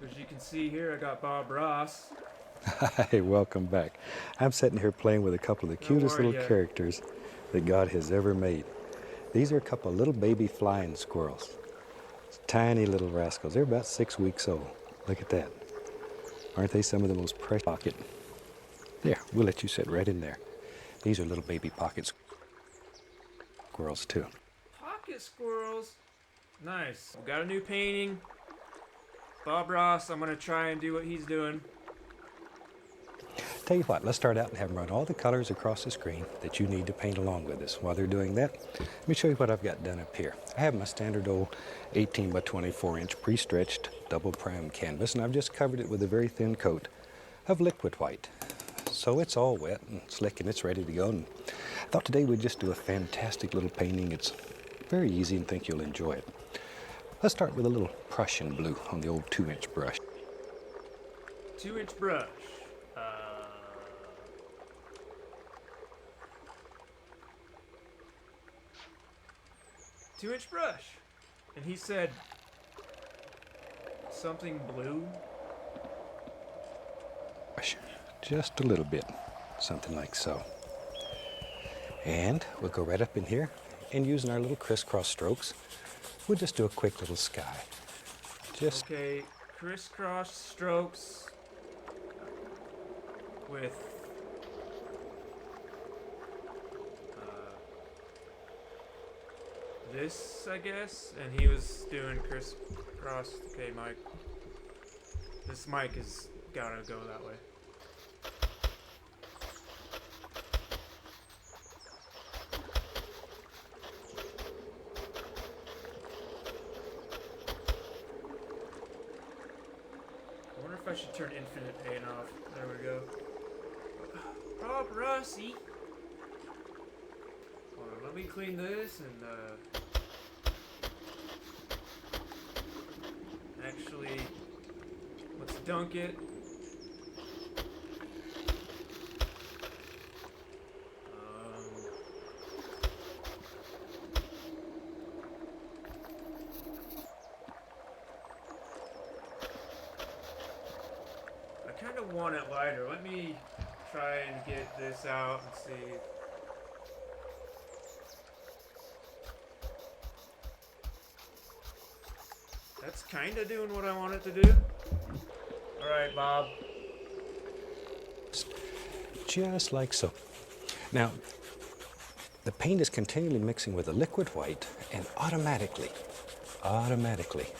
As you can see here, I got Bob Ross. Hi, welcome back. I'm sitting here playing with a couple of the How cutest are little ya? characters that God has ever made. These are a couple of little baby flying squirrels. Tiny little rascals. They're about 6 weeks old. Look at that. Aren't they some of the most precious pocket? There, we'll let you sit right in there. These are little baby pocket squirrels too. Pocket squirrels. Nice. We got a new painting. Bob Ross, I'm gonna try and do what he's doing. Tell you what, let's start out and have them run all the colors across the screen that you need to paint along with us. While they're doing that, let me show you what I've got done up here. I have my standard old 18 by 24 inch pre-stretched double prime canvas, and I've just covered it with a very thin coat of liquid white. So it's all wet and slick and it's ready to go. And I thought today we'd just do a fantastic little painting. It's very easy and think you'll enjoy it. Let's start with a little Prussian blue on the old 2-inch brush. 2-inch brush. 2-inch brush. And he said something blue. Just a little bit, something like so. And we'll go right up in here and using our little crisscross strokes, we'll just do a quick little sky. Just Okay, crisscross strokes with this, I guess. And he was doing crisscross. Okay, Mike. This mic has gotta go that way. I wonder if I should turn infinite paint off. There we go. Bob Rossi. Hold on, let me clean this and actually let's dunk it. I kind of want it lighter. Let me try and get this out and see. That's kind of doing what I want it to do. Alright, Bob. just like so. Now, the paint is continually mixing with the liquid white, and automatically,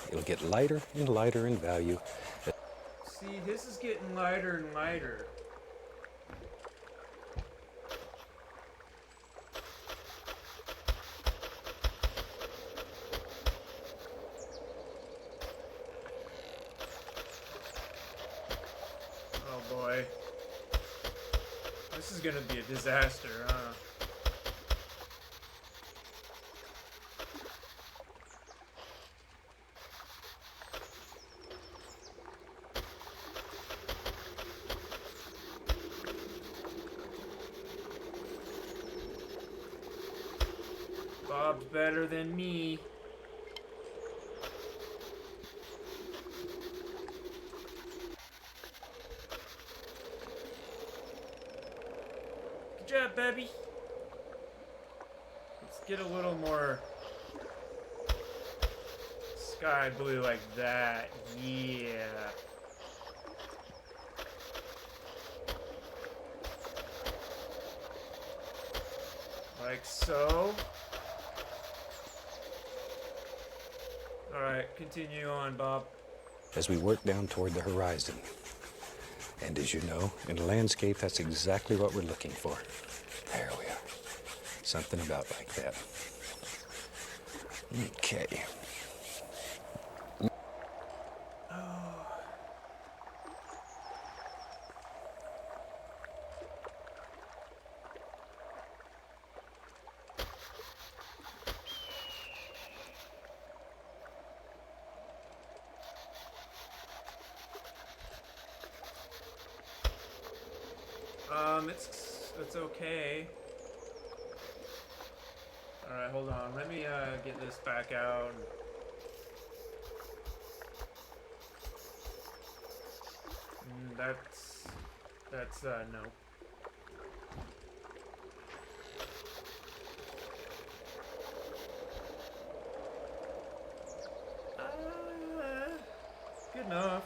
it'll get lighter and lighter in value. See, this is getting lighter and lighter. Oh boy. This is gonna be a disaster, huh? Bob's better than me. Good job, baby. Let's get a little more sky blue like that. Yeah. Like so. Alright, continue on, Bob. As we work down toward the horizon. And as you know, in a landscape, that's exactly what we're looking for. There we are. Something about like that. Okay. It's okay. Alright, hold on. Let me get this back out. that's no. Good enough.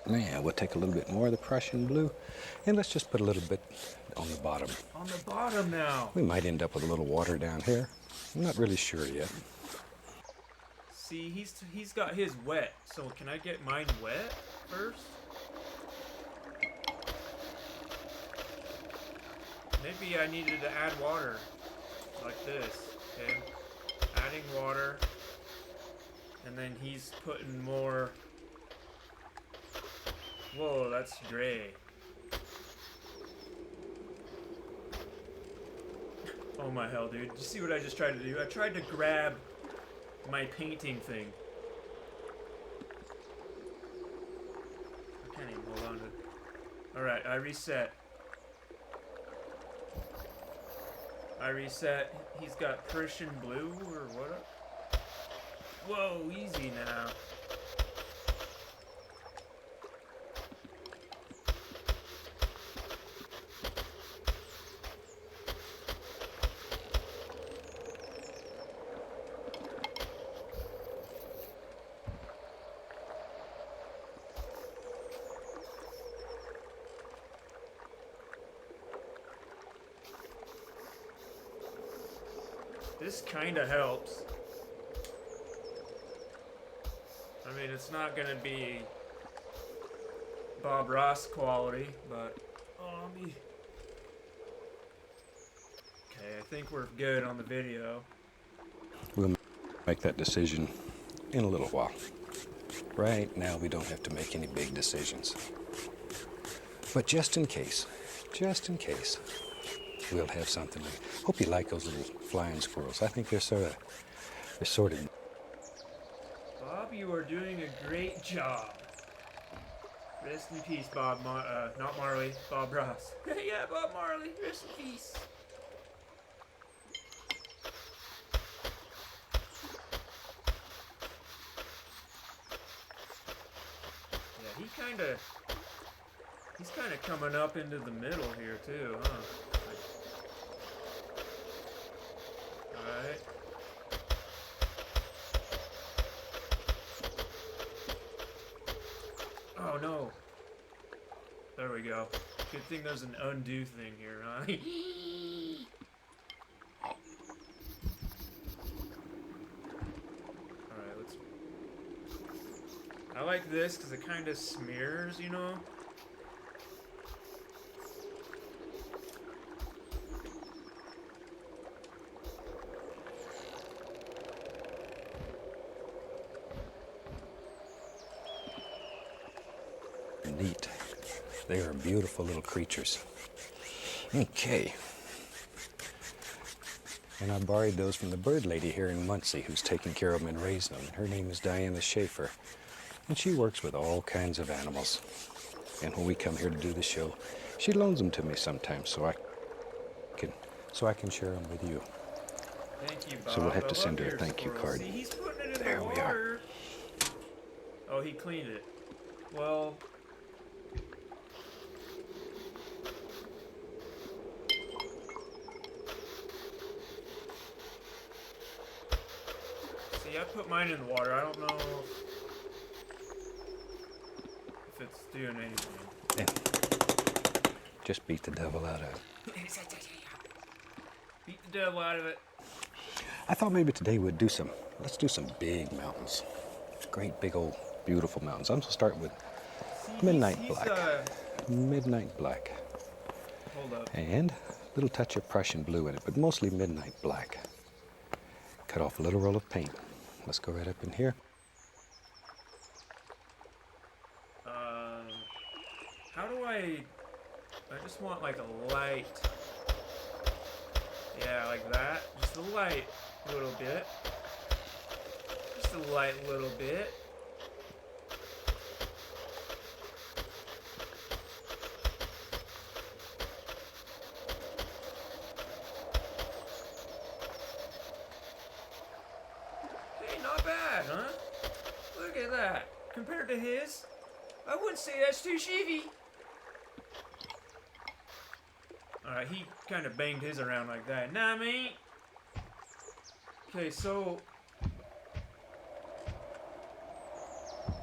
Yeah, we'll take a little bit more of the Prussian blue, and let's just put a little bit on the bottom. On the bottom now. We might end up with a little water down here. I'm not really sure yet. See, he's got his wet, so can I get mine wet first? Maybe I needed to add water, like this, okay? Adding water, and then he's putting more. Whoa, that's gray. Oh my hell, dude. Did you see what I just tried to do? I tried to grab my painting thing. I can't even hold on to it. Alright, I reset. He's got Prussian blue or what? Whoa, easy now. This kinda helps. I mean, it's not gonna be Bob Ross quality, but okay, I think we're good on the video. We'll make that decision in a little while. Right now, we don't have to make any big decisions. But just in case, we'll have something. Hope you like those little flying squirrels. I think they're sort of. Bob, you are doing a great job. Rest in peace, Bob. Not Marley. Bob Ross. Yeah, Bob Marley. Rest in peace. Yeah, he's kind of coming up into the middle here too, huh? Alright. Oh no. There we go. Good thing there's an undo thing here, huh? Alright, let's... I like this because it kind of smears, you know? Neat. They are beautiful little creatures. Okay. And I borrowed those from the bird lady here in Muncie who's taking care of them and raising them. Her name is Diana Schaefer. And she works with all kinds of animals. And when we come here to do the show, she loans them to me sometimes so I can share them with you. Thank you, Bob. So we'll have to send her a thank you card. See, he's putting it in There the we water. are. Oh, he cleaned it. Well... See, I put mine in the water. I don't know if it's doing anything. Yeah. Just beat the devil out of it. Beat the devil out of it. I thought maybe today let's do some big mountains. Great big old beautiful mountains. I'm gonna start with Midnight Black. Midnight Black. Hold up. And a little touch of Prussian blue in it, but mostly Midnight Black. Cut off a little roll of paint. Let's go right up in here. How do I just want like a light. Yeah, like that. Just a light little bit. Just a light little bit. Hey, not bad, huh? Look at that. Compared to his, I wouldn't say that's too shabby. Alright, he kind of banged his around like that. Nah, mate! Okay, so...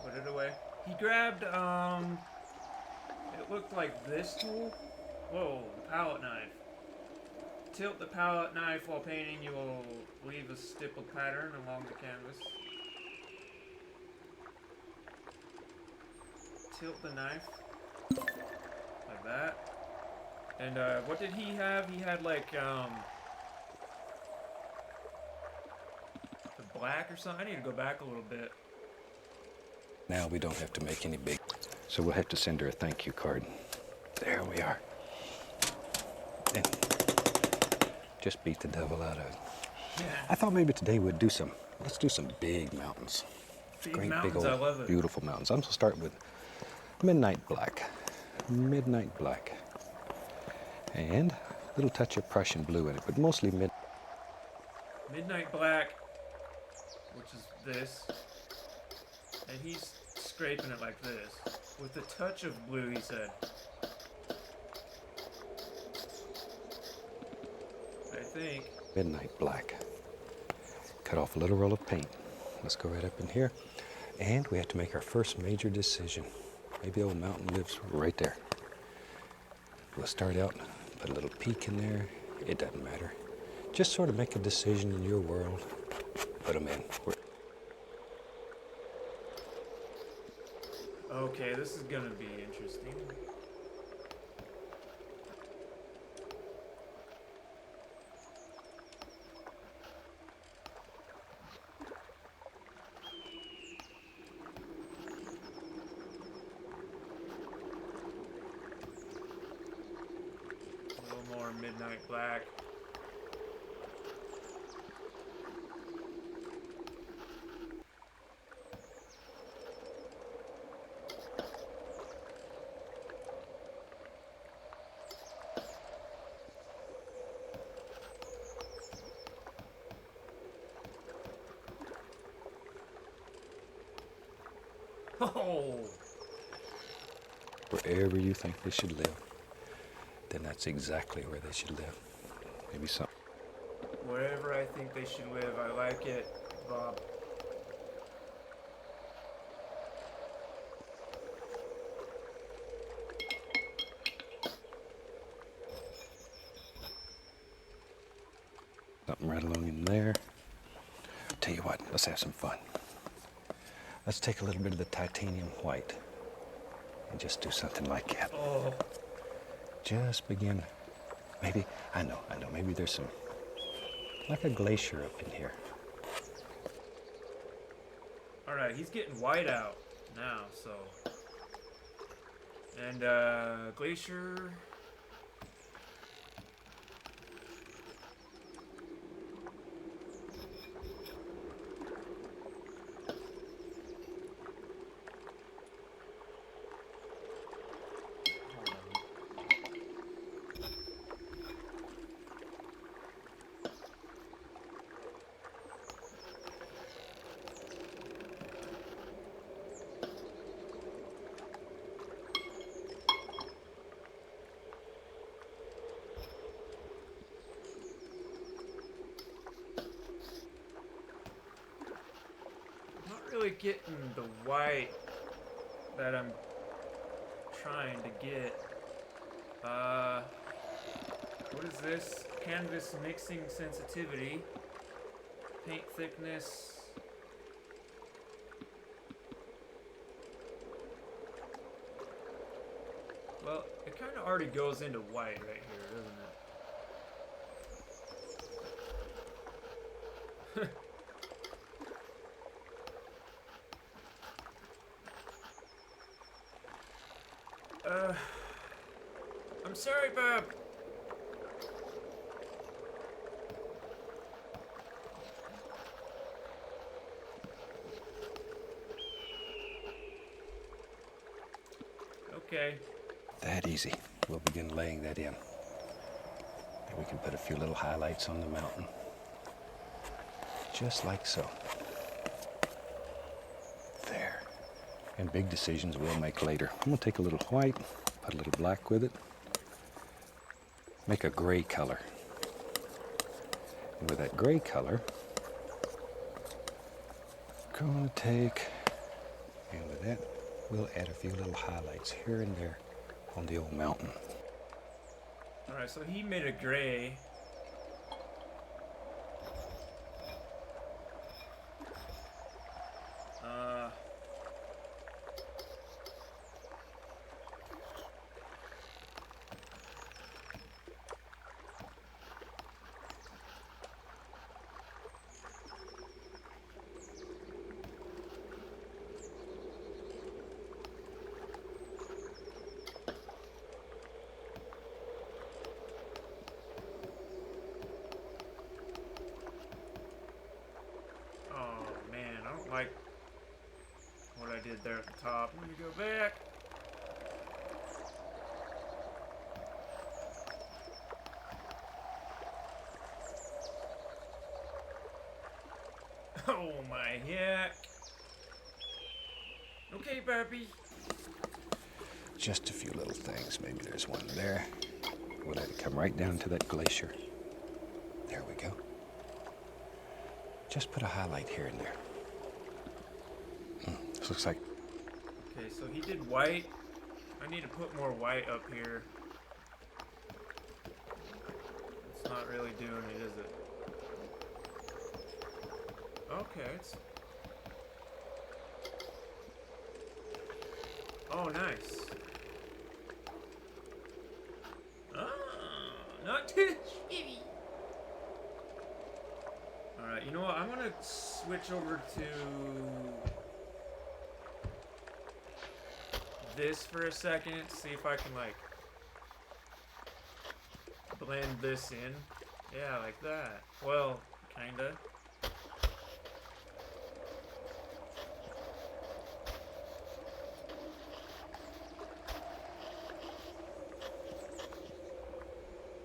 Put it away. He grabbed, it looked like this tool. Whoa, the palette knife. Tilt the palette knife while painting, you will leave a stippled pattern along the canvas. Tilt the knife. Like that. And, what did he have? He had, like, the black or something? I need to go back a little bit. Now we don't have to make any big, so we'll have to send her a thank you card. There we are. And just beat the devil out of it. Yeah. I thought maybe today we'd do let's do some big mountains. Big mountains, I love it. Beautiful mountains. I'm gonna start with midnight black. Midnight black. And a little touch of Prussian blue in it, but mostly Midnight black, which is this. And he's scraping it like this. With a touch of blue, he said. I think. midnight black. Cut off a little roll of paint. Let's go right up in here. And we have to make our first major decision. Maybe the old mountain lives right there. We'll start out, put a little peak in there. It doesn't matter. Just sort of make a decision in your world. Put them in. Okay, this is gonna be interesting. A little more midnight black. Oh! Wherever you think they should live, then that's exactly where they should live. Maybe some. Wherever I think they should live, I like it, Bob. Something right along in there. Tell you what, let's have some fun. Let's take a little bit of the titanium white and just do something like that. Oh. Just begin. Maybe, I know, maybe there's some, like a glacier up in here. Alright, he's getting white out now, so. And, glacier. Really getting the white that I'm trying to get. What is this? Canvas mixing sensitivity. Paint thickness. Well, it kind of already goes into white right here, doesn't it? I'm sorry, Bob. Okay. That easy. We'll begin laying that in. And we can put a few little highlights on the mountain. Just like so. There. And big decisions we'll make later. I'm gonna take a little white, put a little black with it. make a gray color. And with that gray color, gonna take, and with that, we'll add a few little highlights here and there on the old mountain. Alright, so he made a gray. Like what I did there at the top. Let me go back. Oh my heck. Okay, Barbie. Just a few little things. Maybe there's one there. We'll let it come right down to that glacier. There we go. Just put a highlight here and there. This looks like... Okay, so he did white. I need to put more white up here. It's not really doing it, is it? Okay, it's... Oh, nice. Ah, not too shitty. Alright, you know what? I'm gonna switch over to this for a second, see if I can like blend this in. Yeah, like that. Well, kinda.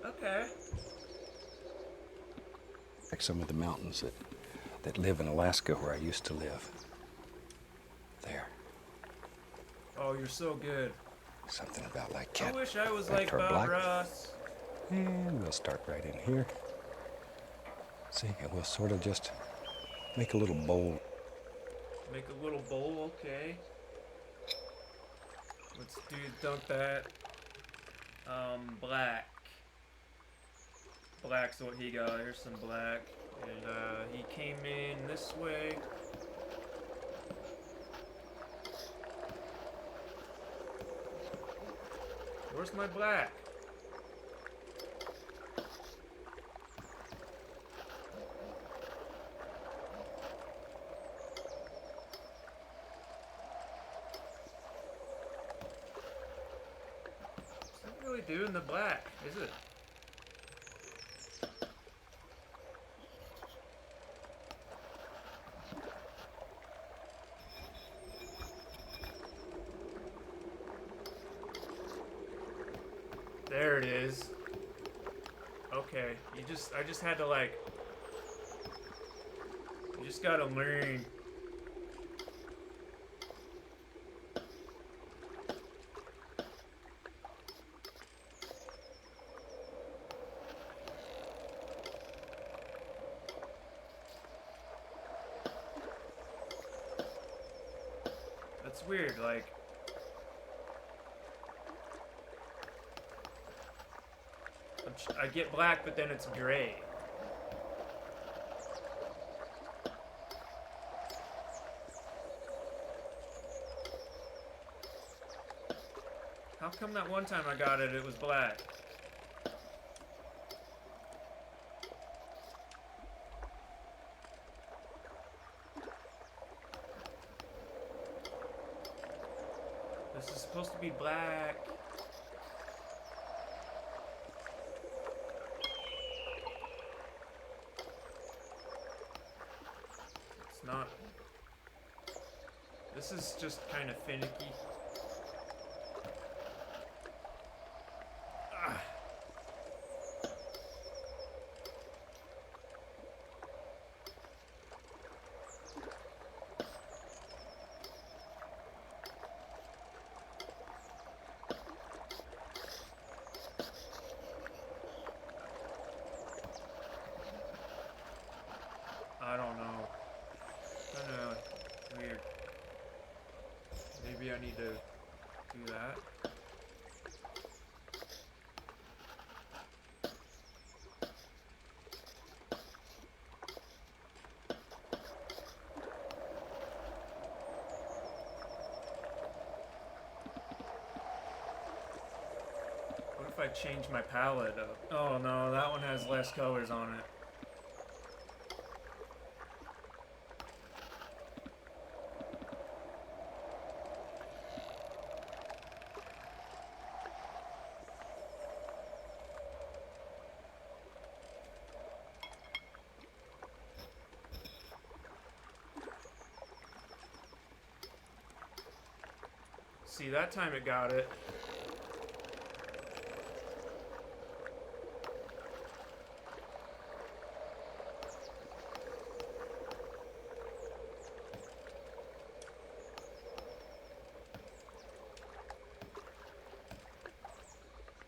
Okay. like some of the mountains that live in Alaska where I used to live. There. Oh, you're so good. Something about like cat. I wish I was like Bob black. Ross. And we'll start right in here. See, and we'll sort of just make a little bowl. Make a little bowl, okay. Let's dump that. Black. Black's what he got. Here's some black. And he came in this way. Where's my black? It's not really doing the black, is it? There it is. Okay, I just had to like, you just gotta learn. That's weird, like, I get black, but then it's gray. How come that one time I got it, it was black? This is supposed to be black. Not. This is just kind of finicky. Ah. maybe I need to do that. What if I change my palette up? Oh no, that one has less colors on it. See, that time it got it.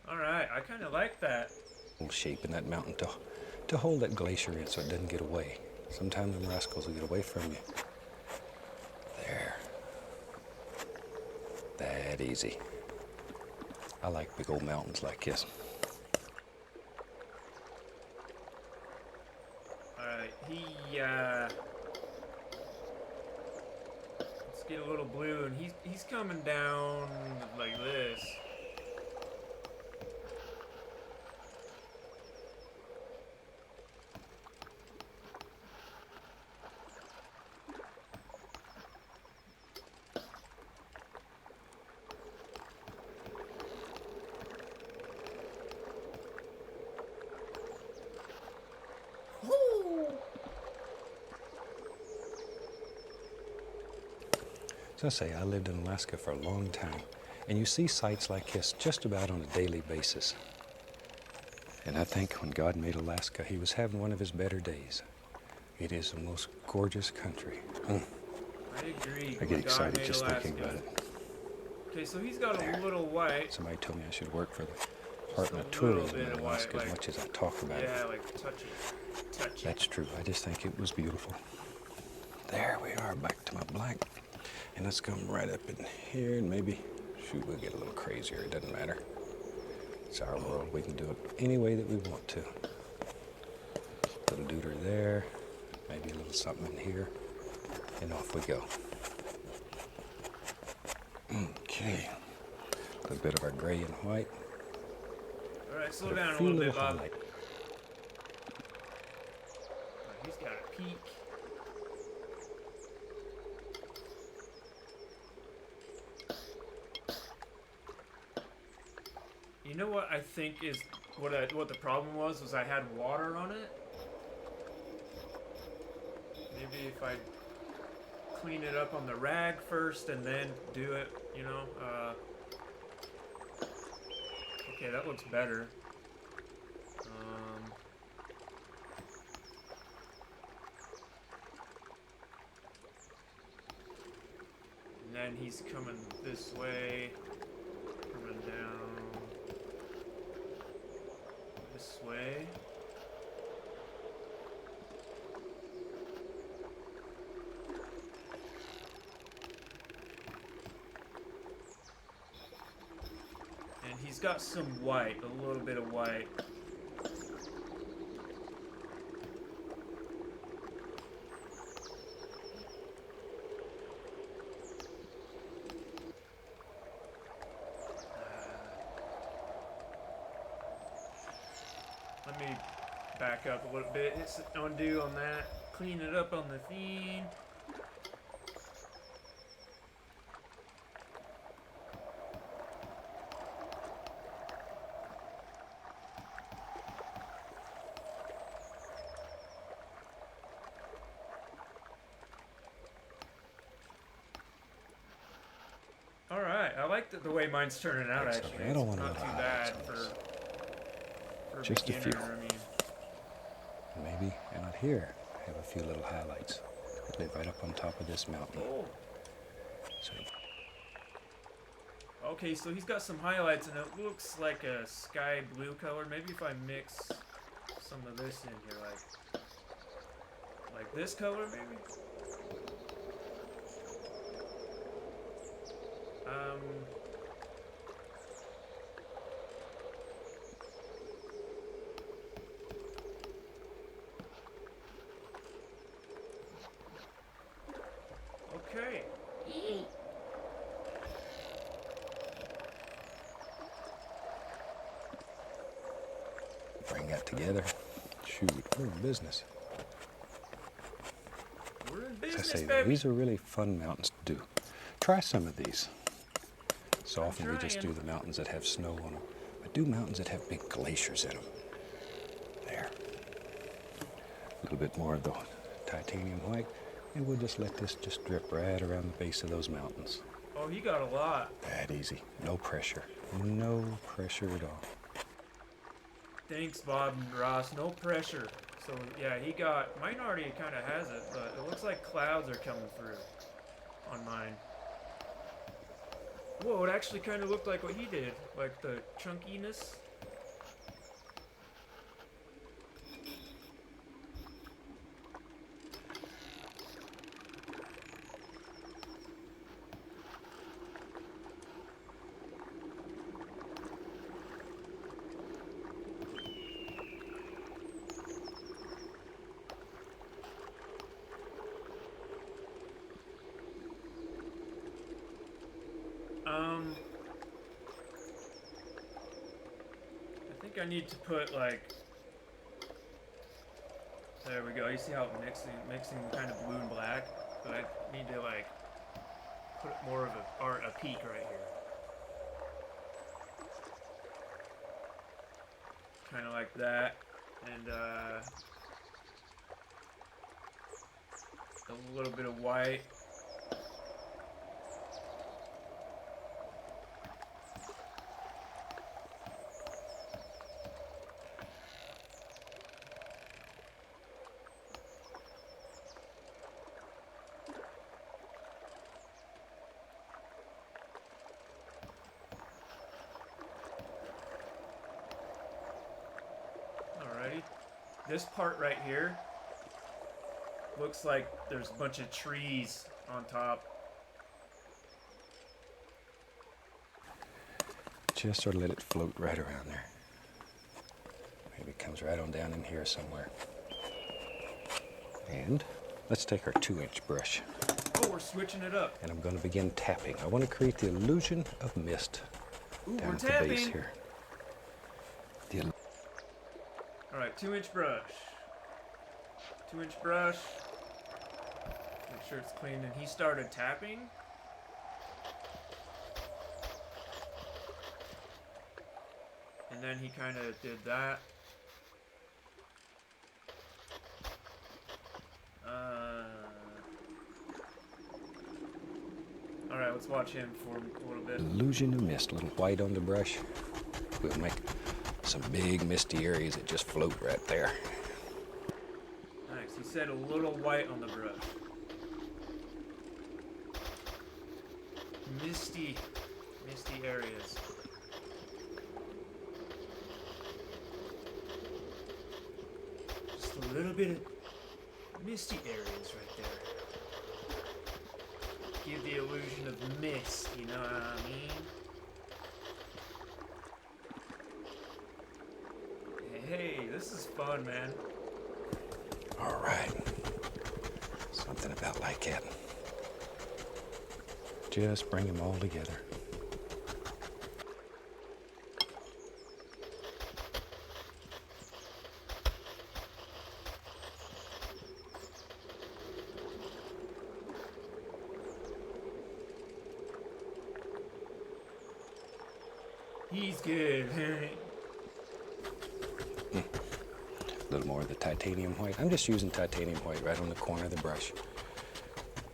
Alright, I kind of like that. Shape in that mountain to hold that glacier in so it doesn't get away. Sometimes them rascals will get away from you. There. That easy. I like big old mountains like this. Alright, let's get a little blue, and he's coming down like this. So I say, I lived in Alaska for a long time, and you see sights like this just about on a daily basis. And I think when God made Alaska, he was having one of his better days. It is the most gorgeous country. I agree. I get excited just thinking about it. Okay, so he's got a little white. Somebody told me I should work for the Department of Tourism in Alaska as much as I talk about it. Yeah, like touchy. That's true. I just think it was beautiful. There we are, back to my black. And let's come right up in here and maybe, shoot, we'll get a little crazier. It doesn't matter. It's our world. We can do it any way that we want to. Little deuter there, maybe a little something in here, and off we go. Okay. A little bit of our gray and white. All right, slow down a little bit, Bob. Highlight. He's got a peak. You know what I think is what the problem was I had water on it. Maybe if I clean it up on the rag first and then do it, you know. Okay, that looks better. And then he's coming this way, coming down this way. And he's got some white, a little bit of white. Let me back up a little bit. Hit undo on that. Clean it up on the theme. Alright, I like the way mine's turning out, Excellent. actually. I don't It's want a not lot too of bad highlights for Just a beginner, few. I mean. Maybe, and out here, have a few little highlights. They live right up on top of this mountain. Oh. So, Okay, so he's got some highlights, and it looks like a sky blue color. Maybe if I mix some of this in here, like this color, maybe? Um, okay. Bring that together. Shoot, we're in business. We're in As I business, say, baby. these are really fun mountains to do. Try some of these. So I'm often we just do trying. the mountains that have snow on them. But do mountains that have big glaciers in them. There. A little bit more of the titanium white. And we'll just let this just drip right around the base of those mountains. Oh, he got a lot. That easy. No pressure. No pressure at all. Thanks, Bob and Ross. No pressure. So, yeah, he got... Mine already kind of has it, but it looks like clouds are coming through on mine. Whoa, it actually kind of looked like what he did. Like the chunkiness. I think I need to put like... There we go. You see how it mixing kind of blue and black? But I need to like put more of a peak right here. Kind of like that. And a little bit of white. Alrighty. This part right here looks like there's a bunch of trees on top. Just sort of let it float right around there. Maybe it comes right on down in here somewhere. And let's take our 2-inch brush. Oh, we're switching it up. And I'm going to begin tapping. I want to create the illusion of mist down at the base here. Alright, 2-inch brush. 2-inch brush. Make sure it's clean. And he started tapping. And then he kind of did that. Alright, let's watch him for a little bit. Illusion of mist, a little white on the brush. We'll make some big misty areas that just float right there. Nice. He said a little white on the brush. Misty areas. Just a little bit of misty areas right there. Give the illusion of mist, you know what I mean? Hey, this is fun, man. All right. Something about like that. Just bring them all together. He's good. A little more of the titanium white. I'm just using titanium white right on the corner of the brush.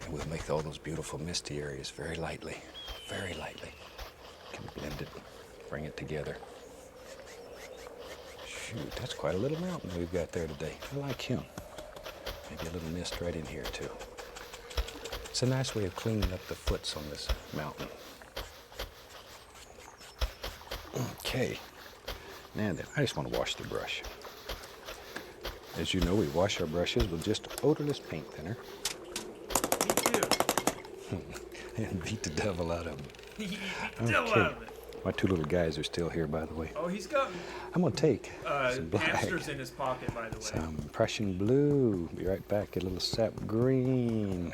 And we'll make all those beautiful misty areas very lightly. Very lightly. Can blend it, bring it together. Shoot, that's quite a little mountain we've got there today. I like him. Maybe a little mist right in here too. It's a nice way of cleaning up the foots on this mountain. Okay. Now then, I just want to wash the brush. As you know, we wash our brushes with just odorless paint thinner. Me too. And beat the devil out of them. He beat the devil Okay. out of it. My two little guys are still here, by the way. Oh, he's got I'm going to take some black, hamsters in his pocket, by the way. some Prussian blue. Be right back. Get a little sap green.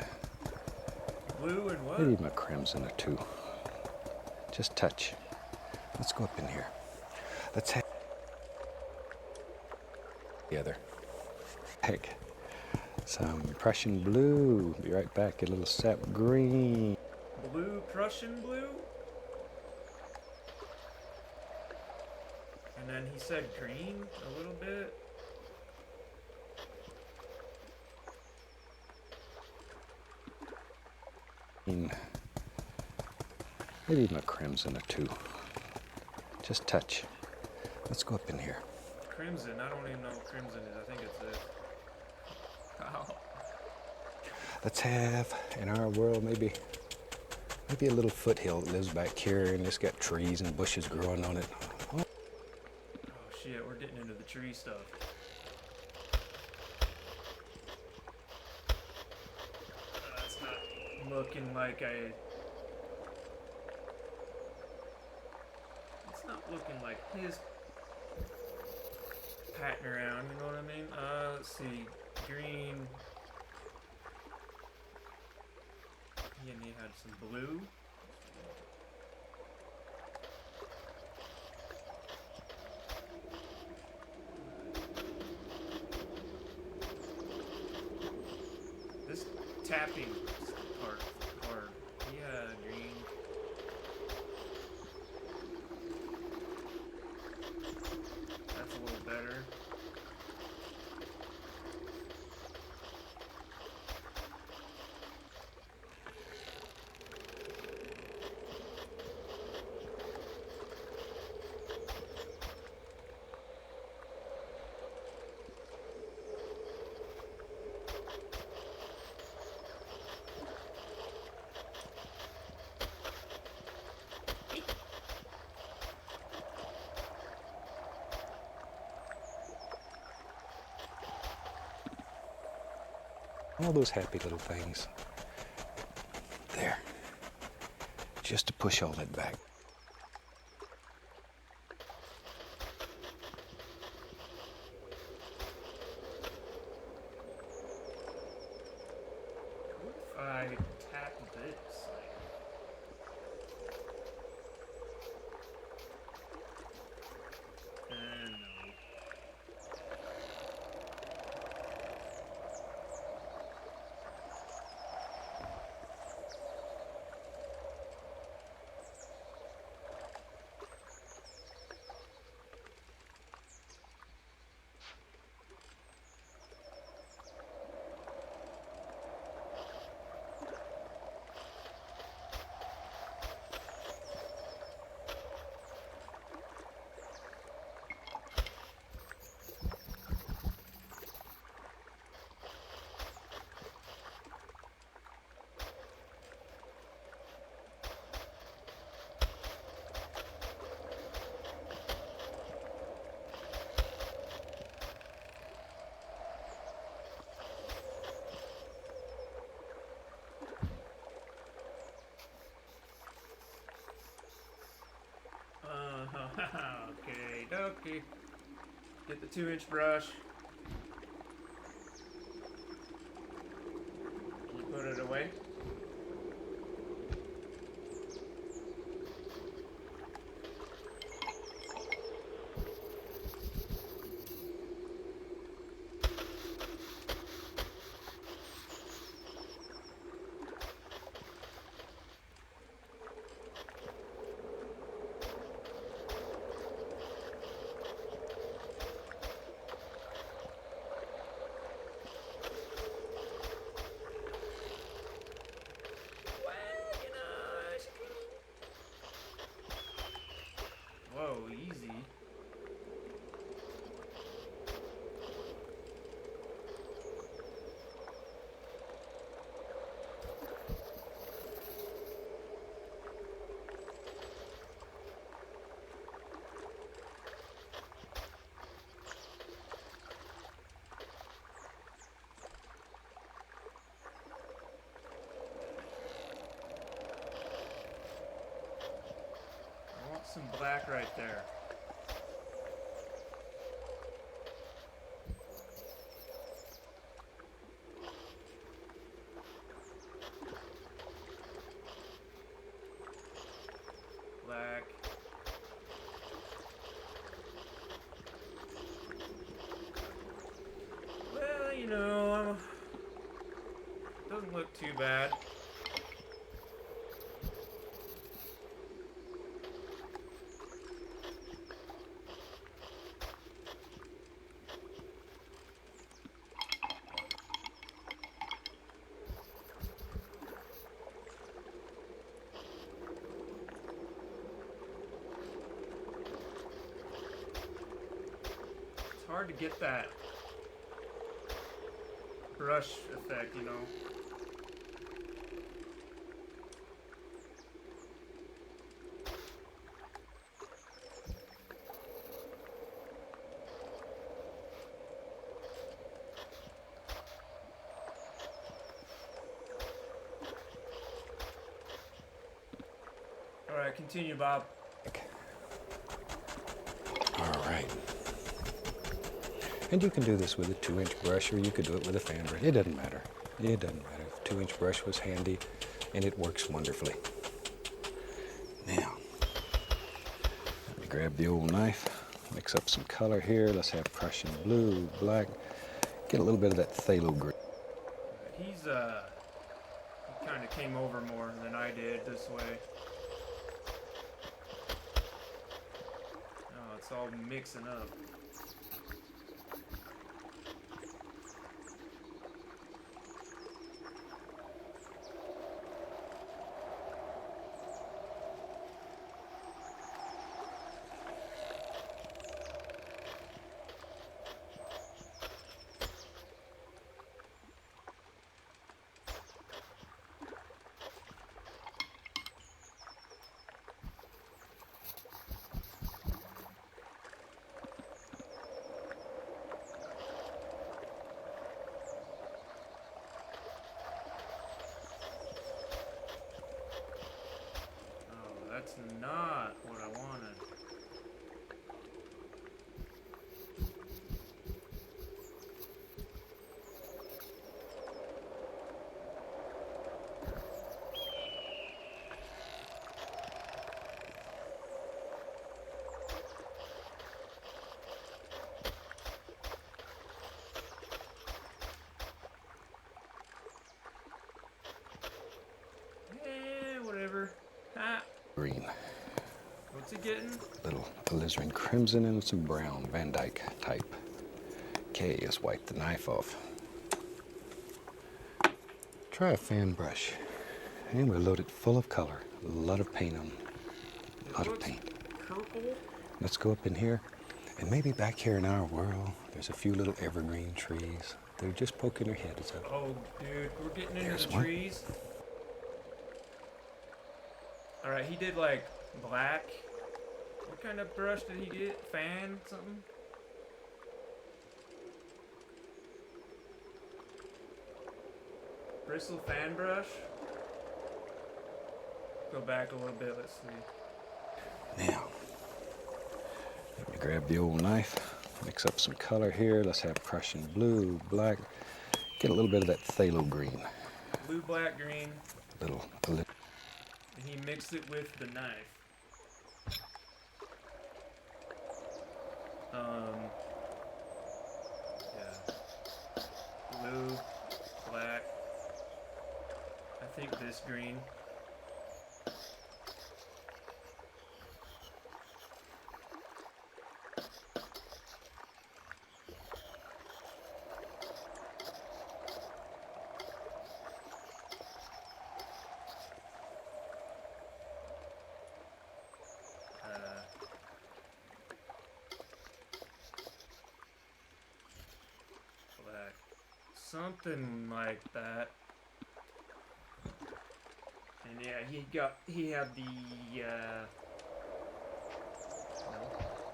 Blue and what? Maybe even a crimson or two. Just touch. Let's go up in here. Let's have together. Heck. Some Prussian blue. Be right back. Get a little sap green. Blue, Prussian blue? And then he said green a little bit. Maybe even a crimson or two. Just touch. Let's go up in here. Crimson, I don't even know what crimson is. I think it's this. Wow. Let's have, in our world, maybe a little foothill that lives back here and it's got trees and bushes growing on it. Oh shit, we're getting into the tree stuff. It's not looking like it's not looking like his patting around, you know what I mean? Let's see. Green. And he had some blue. This tapping part hard. Yeah, green. That's a little better. All those happy little things. There. Just to push all that back. What if I tap this? No. Okay, dokie. Get the 2-inch brush. You put it away. Whoa, easy. Some black right there. Black. Well, you know, doesn't look too bad. It's hard to get that brush effect, you know. Alright, continue, Bob. All right. And you can do this with a 2-inch brush, or you could do it with a fan brush. It doesn't matter. It doesn't matter. 2-inch brush was handy, and it works wonderfully. Now, let me grab the old knife, mix up some color here. Let's have Prussian blue, black. Get a little bit of that phthalo green. He kind of came over more than I did this way. Oh, it's all mixing up. That's not what I wanted. Whatever. Ha! Green. What's it getting? Little alizarin crimson and some brown Van Dyke type. Okay, let's wipe the knife off. Try a fan brush. And we'll load it full of color. A lot of paint on. A lot of paint. Purple? Let's go up in here. And maybe back here in our world, there's a few little evergreen trees. They're just poking their heads up. Oh, dude, we're getting into There's the one. trees. Alright, he did like black. What kind of brush did he get? Fan? Something? Bristle fan brush? Go back a little bit, let's see. Now, let me grab the old knife, mix up some color here. Let's have Prussian blue, black. Get a little bit of that phthalo green. Blue, black, green. Little. And he mixed it with the knife. Yeah. Blue, black. I think this green. Black. Something like that. And yeah, he had the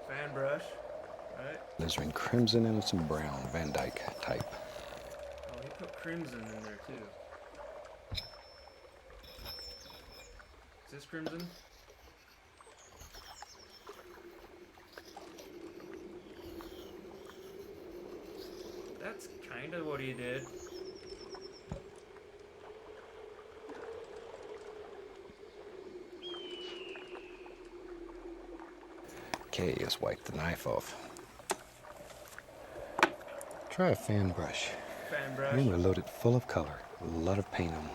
fan brush, right? Alizarin crimson and some brown Van Dyke type. Oh, he put crimson in there too. Is this crimson? Kinda what he did. Okay, let's wipe the knife off. Try a fan brush. Fan I'm brush. going to load it full of color. A lot of paint on.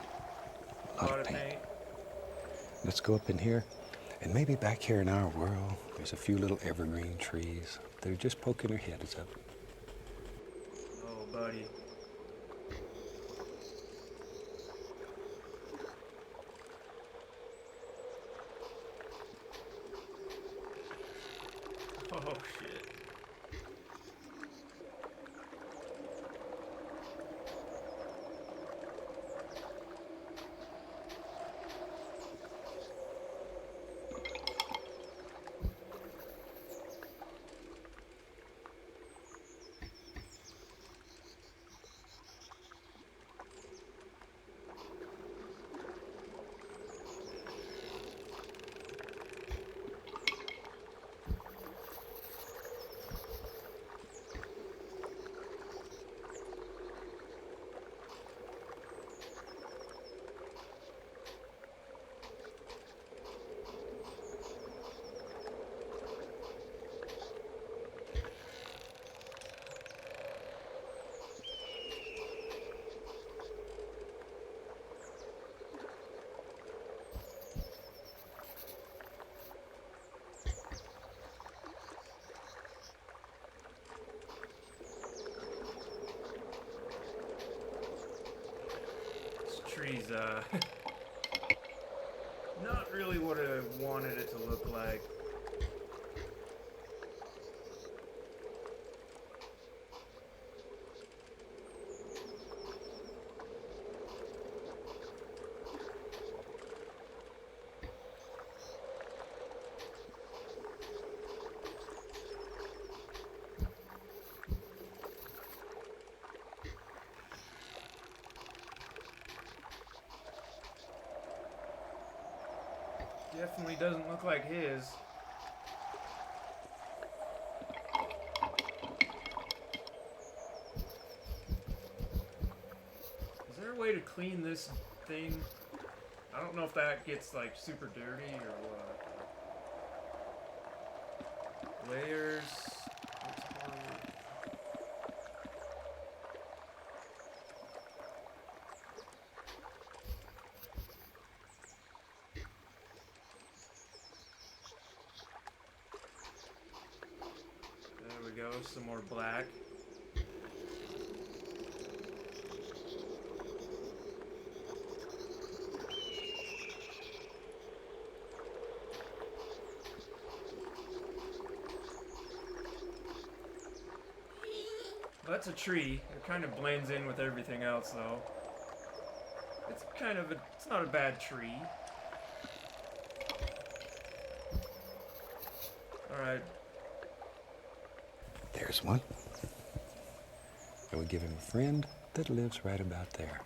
A lot of paint. Let's go up in here. And maybe back here in our world, there's a few little evergreen trees that are just poking their heads up. Oh, buddy. Oh, shit. Trees, not really what I wanted it to look like. Definitely doesn't look like his. Is there a way to clean this thing? I don't know if that gets like super dirty or what. Layers. There we go, some more black. That's a tree. It kind of blends in with everything else, though. It's kind of it's not a bad tree. Alright. There's one. I would give him a friend that lives right about there.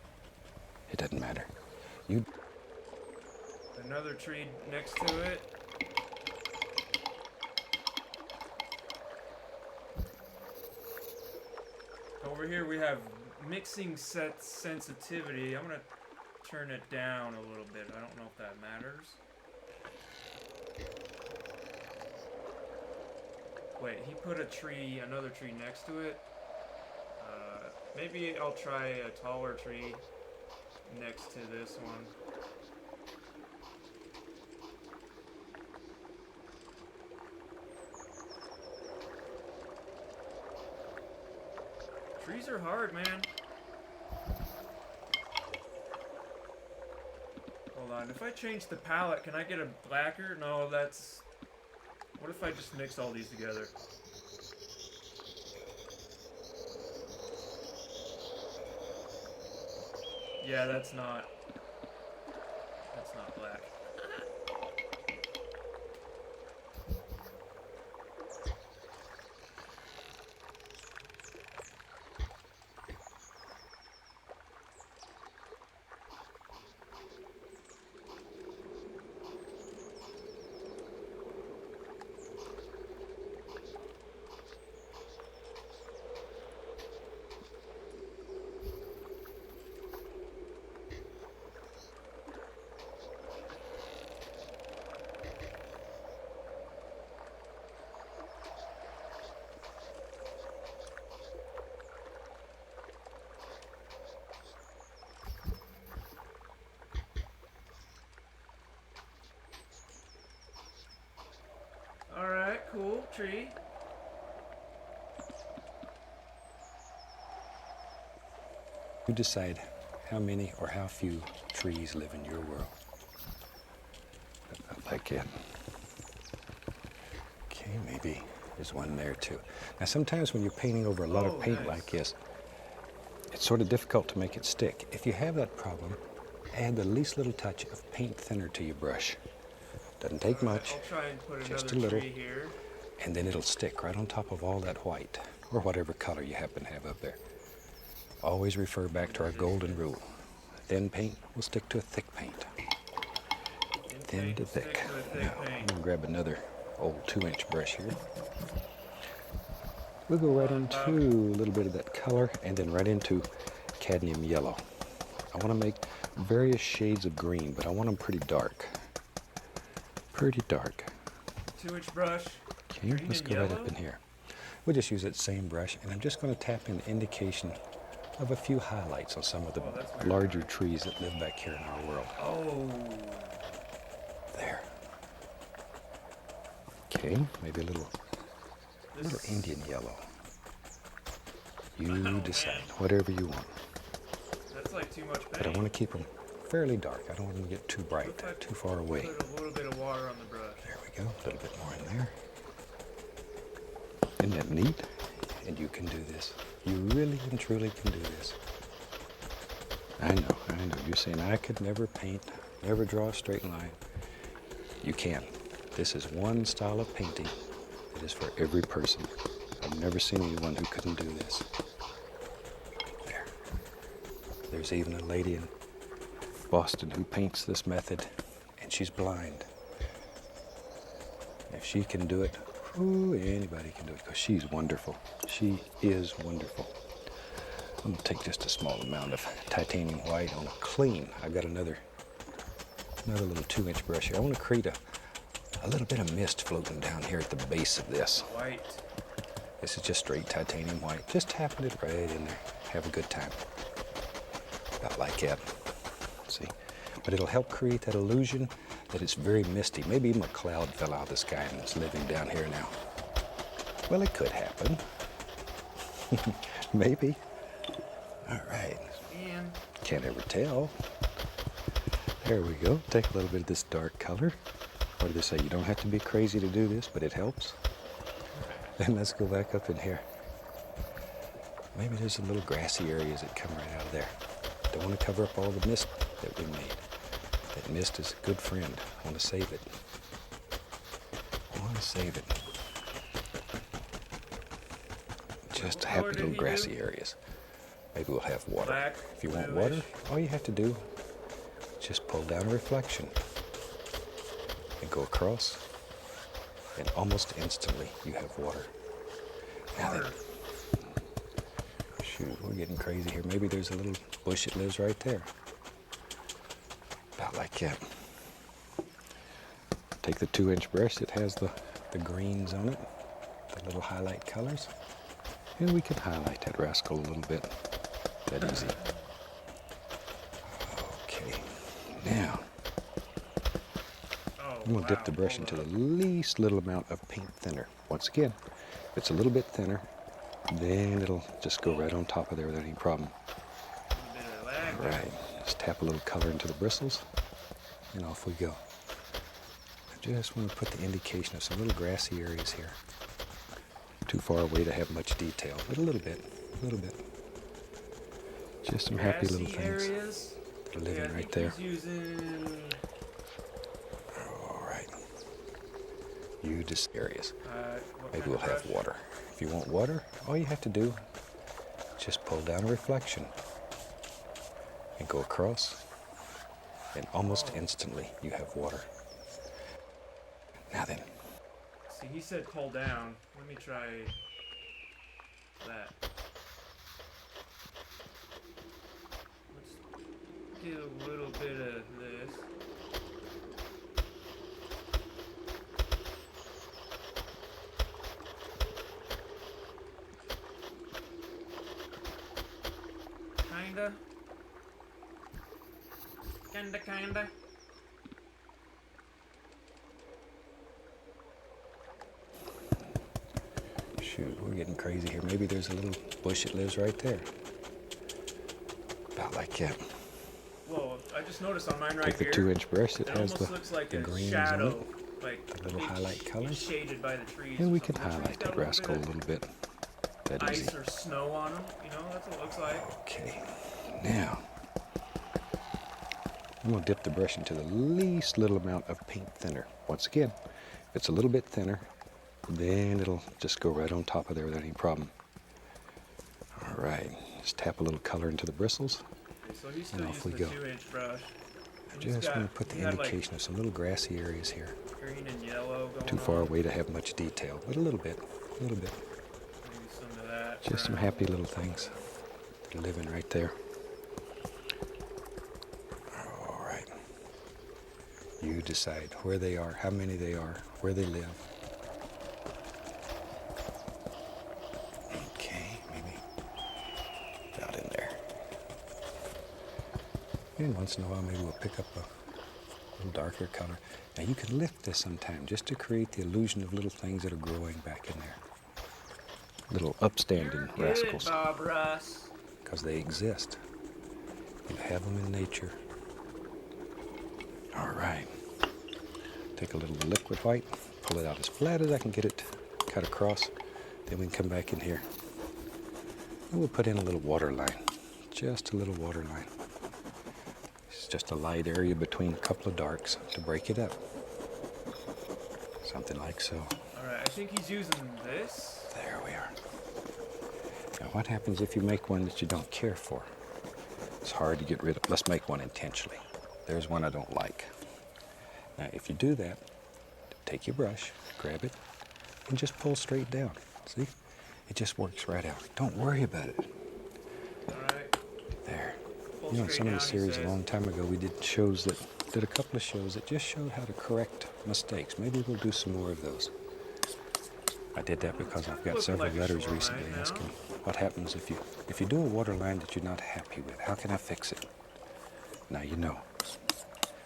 It doesn't matter. Another tree next to it. Over here we have mixing set sensitivity. I'm gonna turn it down a little bit. I don't know if that matters. Wait, he put another tree next to it. Maybe I'll try a taller tree next to this one. Trees are hard, man. Hold on, if I change the palette, can I get a blacker? No, that's... What if I just mix all these together? Yeah, that's not black. cool tree. You decide how many or how few trees live in your world. I like it. Okay, maybe there's one there too. Now sometimes when you're painting over a lot of paint like this, it's sort of difficult to make it stick. If you have that problem, add the least little touch of paint thinner to your brush. Doesn't take much, I'll try and put just a another little, tree here. and then it'll stick right on top of all that white, or whatever color you happen to have up there. Always refer back to our golden rule. Thin paint will stick to a thick paint. Thin to thick. Now, I'm going to grab another old 2-inch brush here. We'll go right into a little bit of that color and then right into cadmium yellow. I want to make various shades of green, but I want them pretty dark. Pretty dark. 2-inch brush. Okay, let's go right up in here. We'll just use that same brush, and I'm just going to tap in the indication of a few highlights on some of the larger trees that live back here in our world. Oh. There. Okay, maybe a little Indian yellow. You decide, whatever you want. That's like too much paint. But I want to keep them fairly dark. I don't want them to get too bright, too far away. Put a little bit of water on the brush. There we go, a little bit more in there. Isn't that neat? And you can do this. You really and truly can do this. I know. You're saying I could never paint, never draw a straight line. You can. This is one style of painting that is for every person. I've never seen anyone who couldn't do this. There. There's even a lady in Boston who paints this method, and she's blind. If she can do it, ooh, anybody can do it, because she's wonderful. She is wonderful. I'm going to take just a small amount of titanium white on a clean. I've got another little 2-inch brush here. I want to create a little bit of mist floating down here at the base of this. White. This is just straight titanium white. Just tapping it right in there. Have a good time. About like that. See? But it'll help create that illusion that it's very misty. Maybe even a cloud fell out of the sky and is living down here now. Well, it could happen. Maybe. All right. And Can't ever tell. There we go. Take a little bit of this dark color. What do they say? You don't have to be crazy to do this, but it helps. Then let's go back up in here. Maybe there's some little grassy areas that come right out of there. Don't want to cover up all the mist that we made. That mist is a good friend. I want to save it. I want to save it. Just happy little grassy areas. Maybe we'll have water. Black, If you want bluish. water, all you have to do is just pull down a reflection and go across, and almost instantly you have water. Now then, shoot, we're getting crazy here. Maybe there's a little bush that lives right there. About like that. Take the 2-inch brush that has the greens on it, the little highlight colors, and we can highlight that rascal a little bit. That easy. Okay, now I'm going to dip the brush into the least little amount of paint thinner. Once again, if it's a little bit thinner, then it'll just go right on top of there without any problem. All right, just tap a little color into the bristles, and off we go. I just want to put the indication of some little grassy areas here. Too far away to have much detail, but a little bit. Just some happy little things. Areas. Living right there. Using All right. You just areas. what Maybe kind we'll of have brush? water. If you want water, all you have to do is just pull down a reflection and go across, and almost instantly you have water. Now then, See, he said pull down. Let me try that. Let's get a little bit of this. Kinda. Shoot, we're getting crazy here. Maybe there's a little bush that lives right there. About like that. Whoa, I just noticed on mine right Take the here. 2-inch brush that It has almost looks like the a greens shadow, on it. like The little big highlight colors. shaded by the trees. And or we can something. highlight Got that rascal a little bit. That ice easy. or snow on them. You know, that's what it looks like. Okay. Now, I'm going to dip the brush into the least little amount of paint thinner. Once again, if it's a little bit thinner, then it'll just go right on top of there without any problem. All right, just tap a little color into the bristles. Okay, so he's still And off using we the go. 2-inch brush. And Just want to put the indication of some little grassy areas here. Green and yellow going Too far on. away to have much detail, but a little bit, a little bit. Maybe some of that. Just some brown. happy little things living right there. All right. You decide where they are, how many they are, where they live. Okay, maybe about in there. And once in a while, maybe we'll pick up a little darker color. Now you can lift this sometime just to create the illusion of little things that are growing back in there. Little upstanding You're good, rascals. Bob Ross. Because they exist. You have them in nature. All right. Take a little liquid white, pull it out as flat as I can get it cut across. Then we can come back in here. And we'll put in a little water line. Just a little water line. It's just a light area between a couple of darks to break it up. Something like so. All right, I think he's using this. There we are. Now what happens if you make one that you don't care for? It's hard to get rid of. Let's make one intentionally. There's one I don't like. Now if you do that, take your brush, grab it, and just pull straight down. See? It just works right out. Don't worry about it. All right. There. Pull You know, in straight some of down, the he series a says. long time ago, we did a couple of shows that just showed how to correct mistakes. Maybe we'll do some more of those. I did that because I've got looking several like a letters shoreline recently now. asking what happens if you do a water line that you're not happy with. How can I fix it? Now you know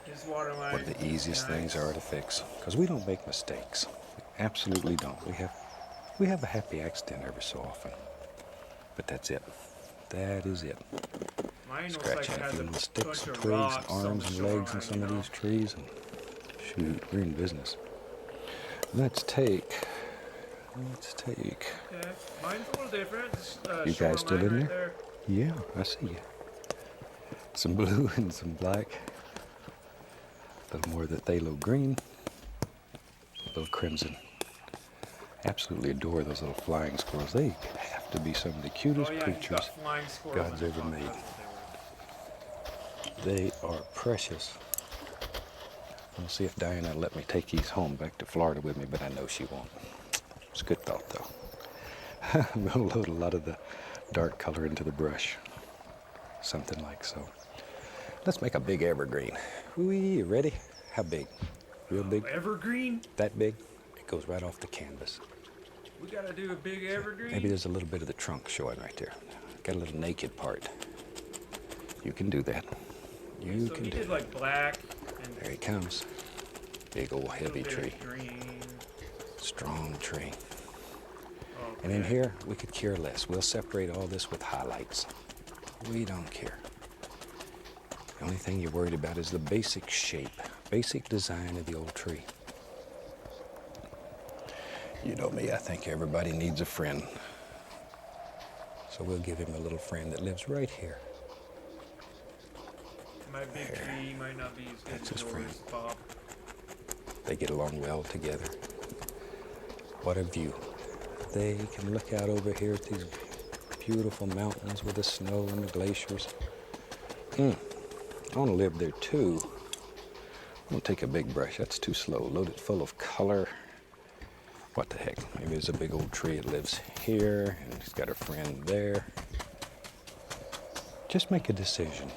His water line. what the easiest things are to fix, because we don't make mistakes. We absolutely don't. We have a happy accident every so often, but that's it. That is it. Mine looks Scratch like it out a has few a little sticks bunch and of twigs rocks and on arms the and legs and shoreline, some of you these trees, and shoot, we're in business. Let's take. Okay. Mine's a little different. This, You guys still shoreline in right there? Yeah, I see you. Some blue and some black. A little more of that phthalo green. A little crimson. Absolutely adore those little flying squirrels. They have to be some of the cutest Oh yeah, he's creatures got flying squirrels God's in his ever pocket. made. That's what they were. They are precious. We'll see if Diana will let me take these home back to Florida with me, but I know she won't. It's a good thought, though. I'm going to load a lot of the dark color into the brush. Something like so. Let's make a big evergreen. Ooh, you ready? How big? Real big? Evergreen? That big? It goes right off the canvas. We gotta do a big evergreen? Maybe there's a little bit of the trunk showing right there. Got a little naked part. You can do that. You so can he do did that. like black and There he comes. Big old heavy a little tree. bit of green. Strong tree. Okay. And in here, we could care less. We'll separate all this with highlights. We don't care. The only thing you're worried about is the basic shape, basic design of the old tree. You know me, I think everybody needs a friend. So we'll give him a little friend that lives right here. My big tree might not be as good That's as his friend. yours, Bob. They get along well together. What a view. They can look out over here at these beautiful mountains with the snow and the glaciers. I want to live there too. I'm going to take a big brush. That's too slow. Load it full of color. What the heck? Maybe there's a big old tree that lives here and he's got a friend there. Just make a decision.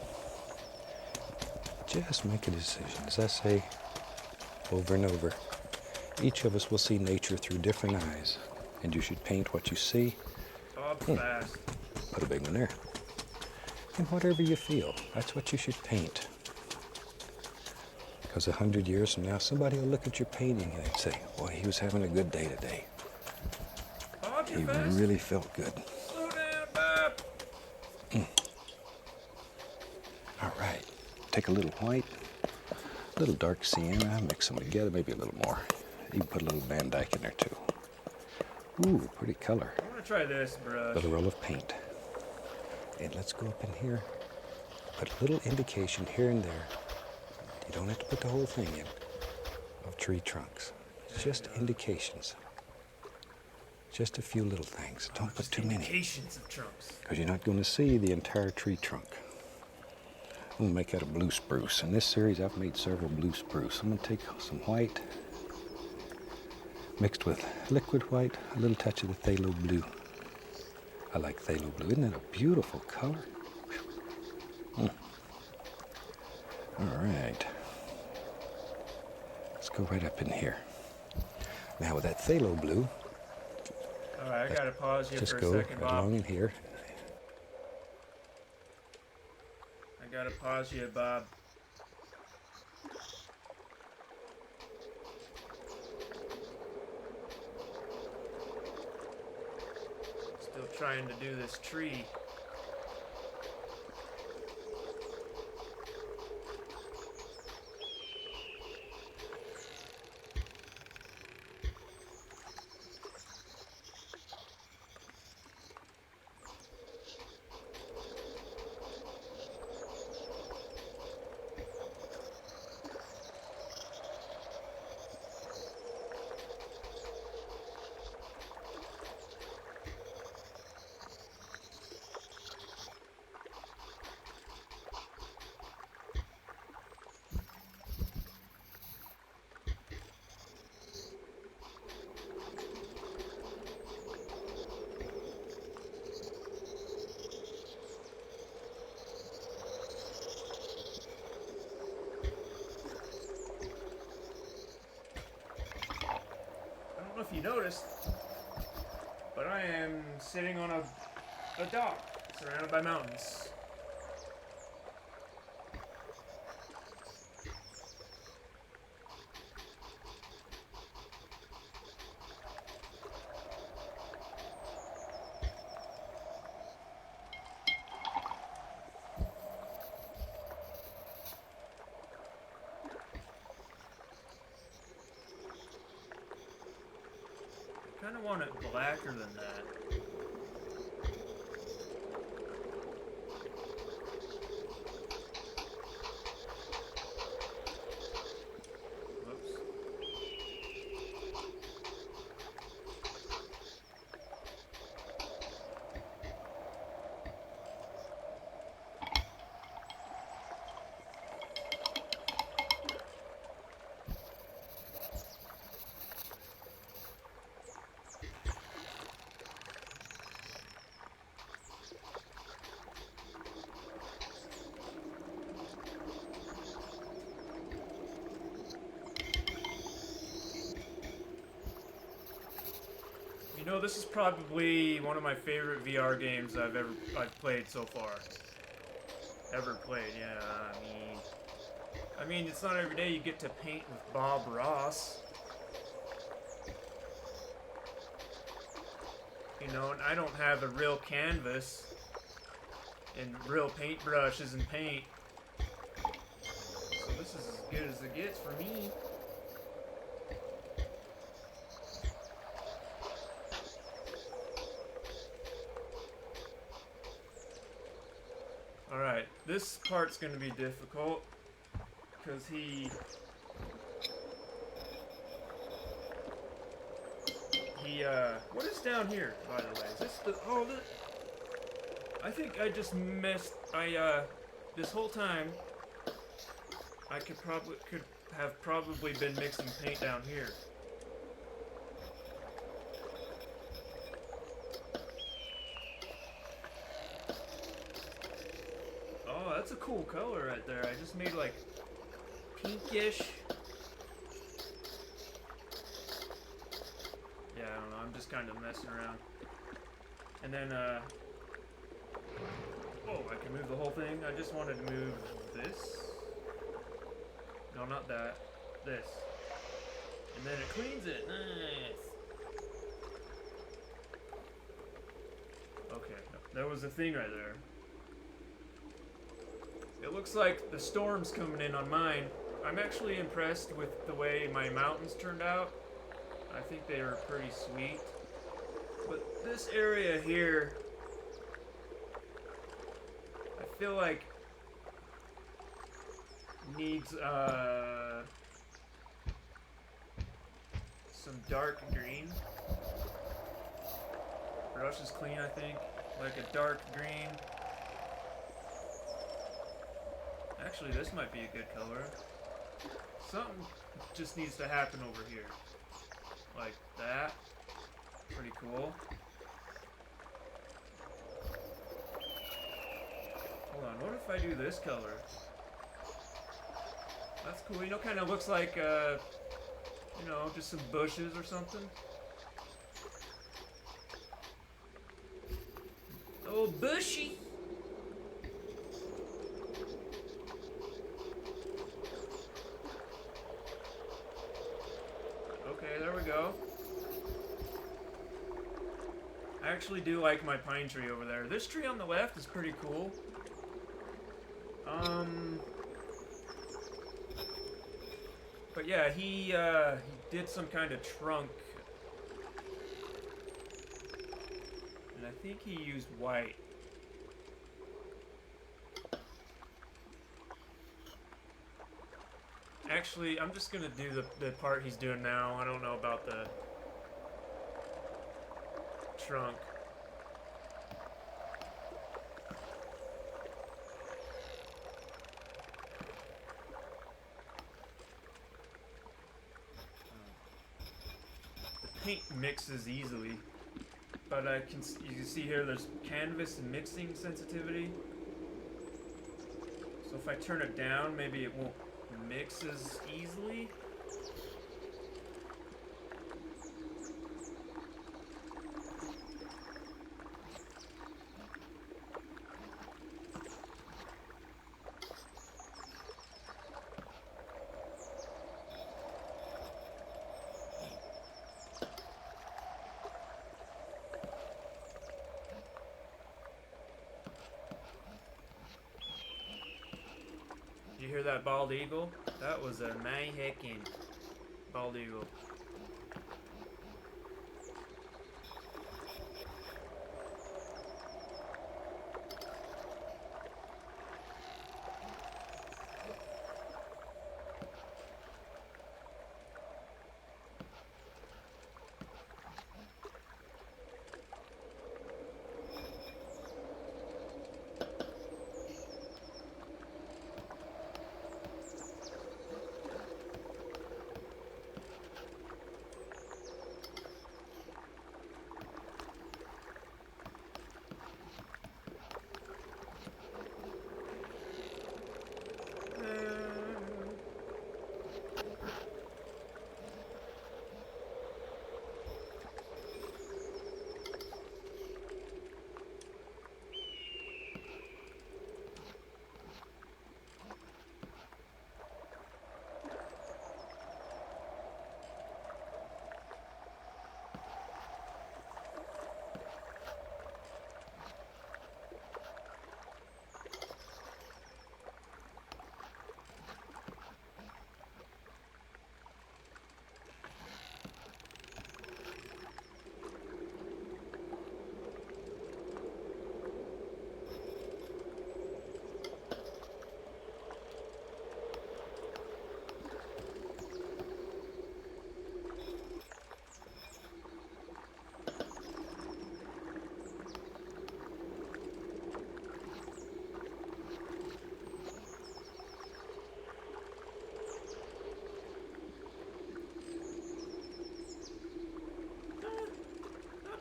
Just make a decision. As I say over and over, each of us will see nature through different eyes, and you should paint what you see. Bob's fast. Put a big one there. And whatever you feel, that's what you should paint. Because 100 years from now, somebody will look at your painting and they'd say, boy, he was having a good day today. Bob, too He fast. really felt good. Slow down, Bob. All right. Take a little white, a little dark sienna, mix them together, maybe a little more. You can put a little Van Dyke in there too. Ooh, pretty color. I want to try this brush. Little roll of paint. And let's go up in here. Put a little indication here and there. You don't have to put the whole thing in. Of tree trunks. Just indications. Just a few little things. Don't put too many. Indications of trunks. Because you're not going to see the entire tree trunk. I'm going to make that a blue spruce. In this series, I've made several blue spruce. I'm going to take some white, mixed with liquid white, a little touch of the phthalo blue. I like phthalo blue. Isn't that a beautiful color? All right. Let's go right up in here. Now with that phthalo blue, All right, I gotta pause here just for a go second, right Bob. along in here. I gotta pause you, Bob. Still trying to do this tree. I don't know if you noticed, but I am sitting on a dock surrounded by mountains. I kind of want it blacker than that. Whoops. You know, this is probably one of my favorite VR games I've played so far. Ever played, yeah. I mean, it's not every day you get to paint with Bob Ross. You know, and I don't have a real canvas and real paintbrushes and paint. So this is as good as it gets for me. Alright, this part's gonna be difficult because what is down here, by the way? Is this the, oh, I think I just messed, this whole time, I could have probably been mixing paint down here. Oh, that's a cool color right there. I just made like pinkish. Yeah, I don't know. I'm just kind of messing around. And then, oh, I can move the whole thing. I just wanted to move this. No, not that. This. And then it cleans it. Nice. there was a thing right there. It looks like the storm's coming in on mine. I'm actually impressed with the way my mountains turned out. I think they were pretty sweet. But this area here, I feel like needs some dark green. Brush is clean, I think. Like a dark green. Actually, this might be a good color. Something just needs to happen over here. Like that. Pretty cool. Hold on, what if I do this color? That's cool. You know, kind of looks like, you know, just some bushes or something. Oh, bushy. Okay, there we go. I actually do like my pine tree over there. This tree on the left is pretty cool. But yeah, he did some kind of trunk. And I think he used white. Actually, I'm just gonna do the part he's doing now. I don't know about the trunk. The paint mixes easily, but you can see here there's canvas and mixing sensitivity. So if I turn it down, maybe it won't mix as easily. Did you hear that bald eagle? That was a heckin' bald eagle.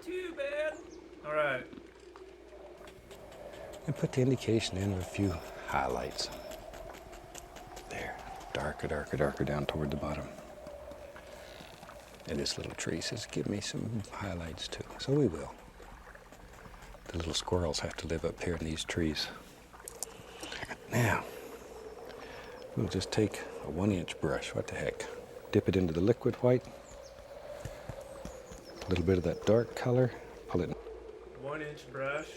Too bad. All right. And put the indication in with a few highlights. There, darker, darker, darker down toward the bottom. And this little tree says, give me some highlights too. So we will. The little squirrels have to live up here in these trees. Now, we'll just take a 1-inch brush. What the heck? Dip it into the liquid white. A little bit of that dark color. Pull it. 1-inch brush.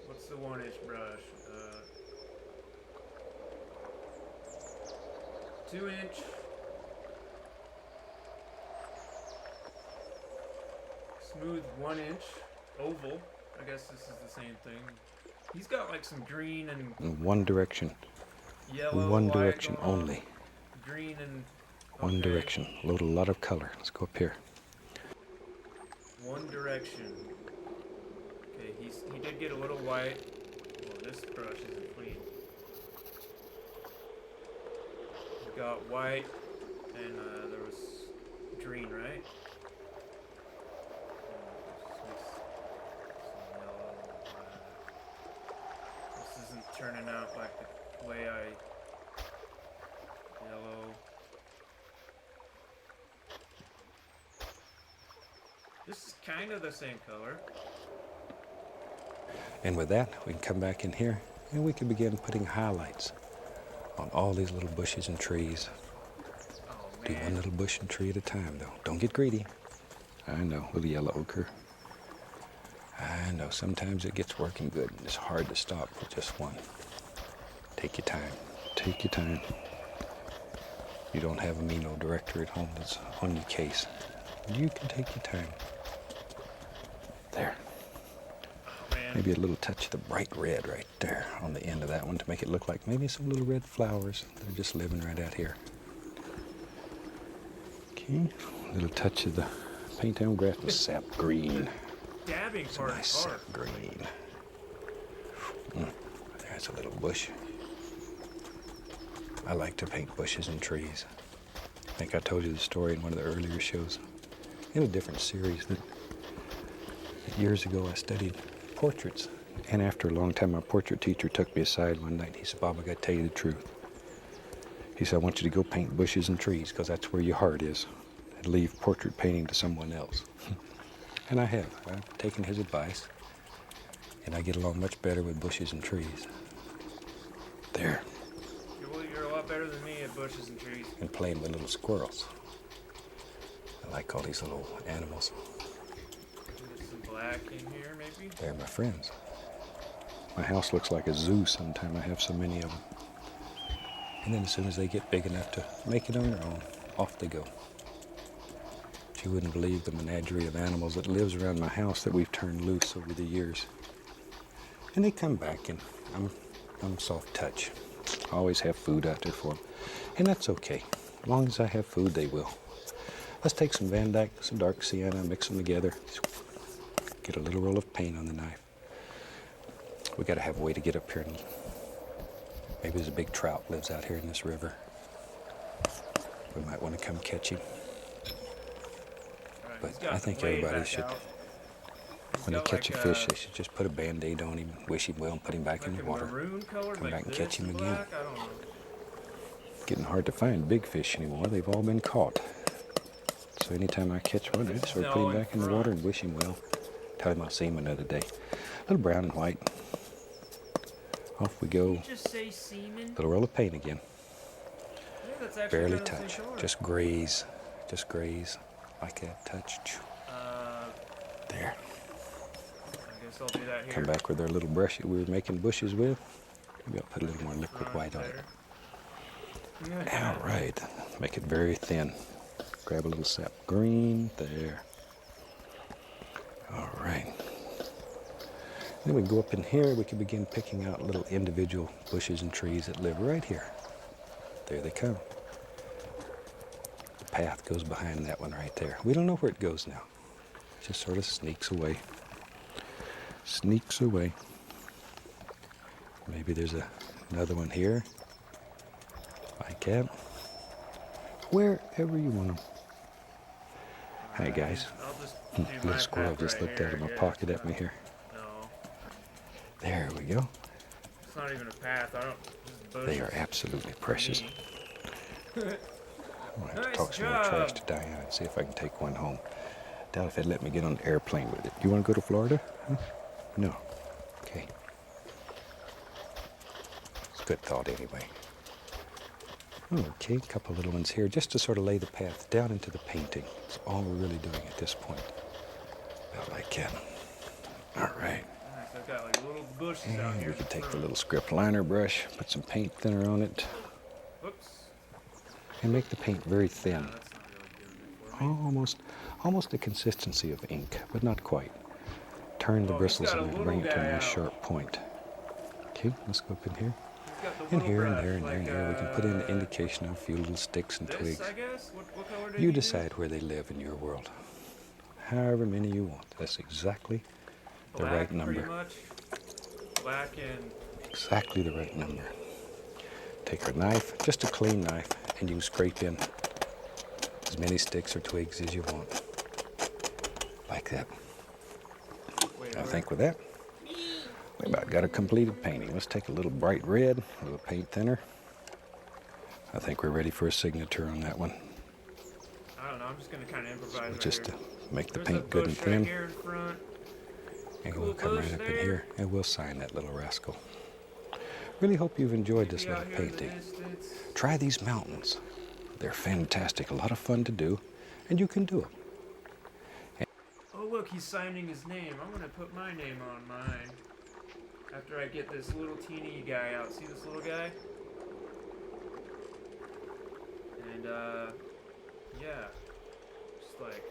What's the 1 inch brush? 2 inch. Smooth 1 inch. Oval. I guess this is the same thing. He's got like some green and In one direction. yellow. One light direction going on. only. Green and. One okay. direction. Load a lot of color. Let's go up here. One direction. Okay, he did get a little white. Well, this brush isn't clean. He got white, and there was green, right? Some yellow. This isn't turning out like the way I. Yellow. This is kind of the same color. And with that, we can come back in here and we can begin putting highlights on all these little bushes and trees. Oh Do one man. little bush and tree at a time, though. Don't get greedy. I know, with the yellow ochre. I know, sometimes it gets working good. It's hard to stop with just one. Take your time. Take your time. You don't have a mean old director at home that's on your case. You can take your time. There. Oh man. Maybe a little touch of the bright red right there on the end of that one to make it look like maybe some little red flowers. They're just living right out here. Okay, a little touch of the paint on grass with sap green. Dabbing Some part nice is sap hard. green. There's a little bush. I like to paint bushes and trees. I think I told you the story in one of the earlier shows in a different series that years ago I studied portraits. And after a long time, my portrait teacher took me aside one night. He said, "Bob, I got to tell you the truth." He said, "I want you to go paint bushes and trees because that's where your heart is. And leave portrait painting to someone else." And I have. I've taken his advice. And I get along much better with bushes and trees. There. You're a lot better than me at bushes and trees. And playing with little squirrels. I like all these little animals. Get some black in here, maybe? They're my friends. My house looks like a zoo sometime. I have so many of them. And then as soon as they get big enough to make it on their own, off they go. But you wouldn't believe the menagerie of animals that lives around my house that we've turned loose over the years. And they come back, and I'm soft touch. I always have food out there for them. And that's okay. As long as I have food, they will. Let's take some Van Dyke, some dark sienna, mix them together. Get a little roll of paint on the knife. We got to have a way to get up here. And maybe there's a big trout lives out here in this river. We might want to come catch him. Right, But he's got I the think blade everybody back should, out. when they got catch like a fish, they should just put a Band-Aid on him, wish him well, and put him back in like the a water. maroon color, Come like back and this catch him and again. black? I don't know. Getting hard to find big fish anymore. They've all been caught. So anytime I catch one, I just sort of put him back in the water and wish him well. Tell him I'll see him another day. A little brown and white. Off we go. Did you just say semen? Little roll of paint again. Yeah, that's actually Barely kind of the touch. same color. Just graze. Just graze. Like that. Touch. There. I guess I'll do that here. Come back with our little brush that we were making bushes with. Maybe I'll put a little more liquid white on it. All right. Make it very thin. Grab a little sap green. There. All right. Then we go up in here. We can begin picking out little individual bushes and trees that live right here. There they come. The path goes behind that one right there. We don't know where it goes now. It just sort of sneaks away. Sneaks away. Maybe there's another one here. Like that. Wherever you want them. Hi guys. I'll just do my Little squirrel path just right looked out of here, my yeah. pocket at me here. No, There we go. it's not even a path. I don't. Just bushes. They are absolutely precious. Me. I'm gonna have to Nice talk some more trash job. to Diana and see if I can take one home. Doubt if they'd let me get on the airplane with it. You want to go to Florida? Huh? No. Okay. It's a good thought anyway. Okay, a couple little ones here just to sort of lay the path down into the painting. That's all we're really doing at this point. About like that. All right. Nice. I've got like little bushes out And here. we can take the little script liner brush, put some paint thinner on it, Whoops. and make the paint very No, thin. that's not really doing it for me. Almost the consistency of ink, but not quite. Turn the Oh, he's bristles got a on it and little bring it to a guy nice out. sharp point. Okay, let's go up in here. He's got the And little here and brush, there and there like, and there. We can put in the indication of a few little sticks and this, twigs. I guess? What color did You he do? decide where they live in your world. However many you want. That's exactly the Black, right number. pretty much. Black and... Exactly the right number. Take a knife, just a clean knife, and you can scrape in as many sticks or twigs as you want. Like that. Wait, I where? think with that, we about got a completed painting. Let's take a little bright red, a little paint thinner. I think we're ready for a signature on that one. I don't know, I'm just gonna kind of improvise right Just to here. make the There's paint a good and bush right thin. here in front. And Cool we'll come bush right up in there. here and we'll sign that little rascal. Really hope you've enjoyed this Maybe little out here in the painting. distance. Try these mountains. They're fantastic, a lot of fun to do, and you can do it. Oh look, he's signing his name. I'm gonna put my name on mine. After I get this little teeny guy out. See this little guy? And yeah. Just like...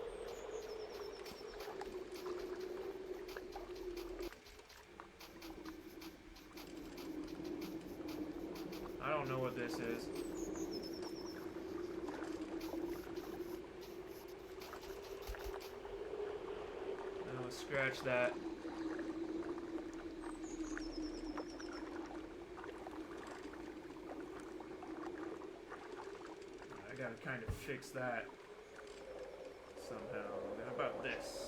I don't know what this is. No, let's scratch that. I gotta kind of fix that somehow. How about this?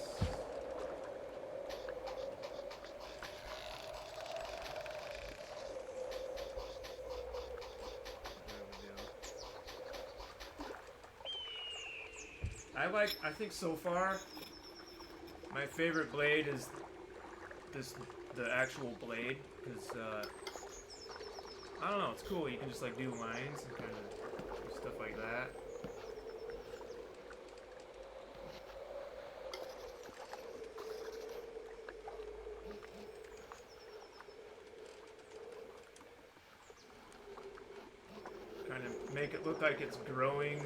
There we go. I think so far, my favorite blade is the actual blade, because, I don't know, it's cool. You can just, like, do lines and kind of do stuff like that. Kind of make it look like it's growing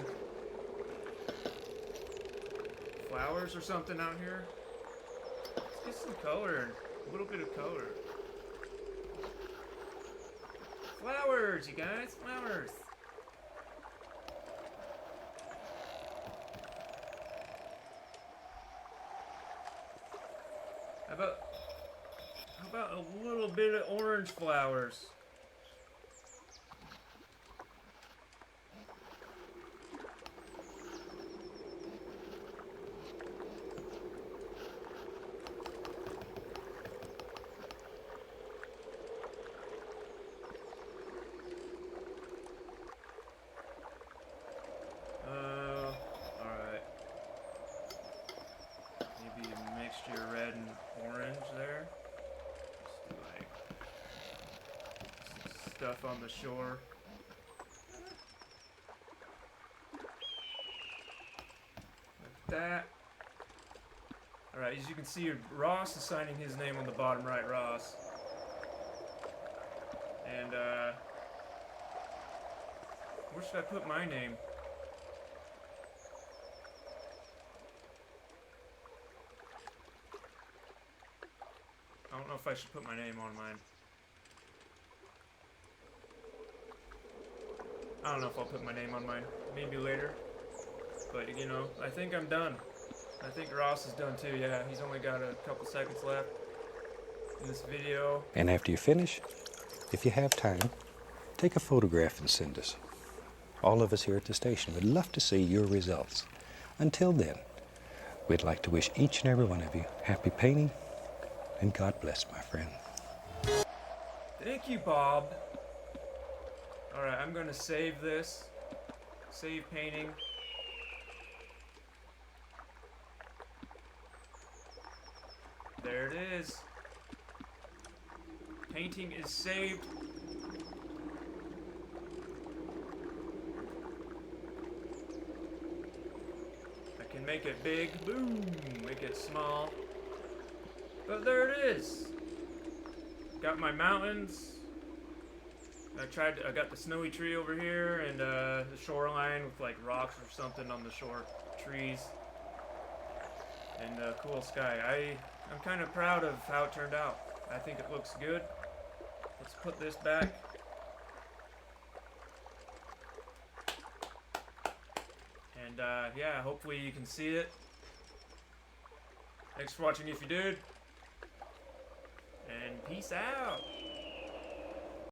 flowers or something out here. Let's get some color, a little bit of color. Flowers, you guys, flowers. How about a little bit of orange flowers? Alright. Maybe a mixture of red and orange there. Just do like some stuff on the shore. Like that. Alright, as you can see, Ross is signing his name on the bottom right, Ross. And, where should I put my name? I don't know if I should put my name on mine. I don't know if I'll put my name on mine. Maybe later. But, you know, I think I'm done. I think Ross is done too, yeah. He's only got a couple seconds left in this video. And after you finish, if you have time, take a photograph and send us. All of us here at the station would love to see your results. Until then, we'd like to wish each and every one of you happy painting, and God bless, my friend. Thank you, Bob. Alright, I'm gonna save this. Save painting. There it is. Painting is saved. I can make it big, boom, make it small. But there it is. got my mountains. I got the snowy tree over here and the shoreline with like rocks or something on the shore, trees, and cool sky. I'm kind of proud of how it turned out. I think it looks good. Let's put this back. And yeah, hopefully you can see it. Thanks for watching if you did. And peace out.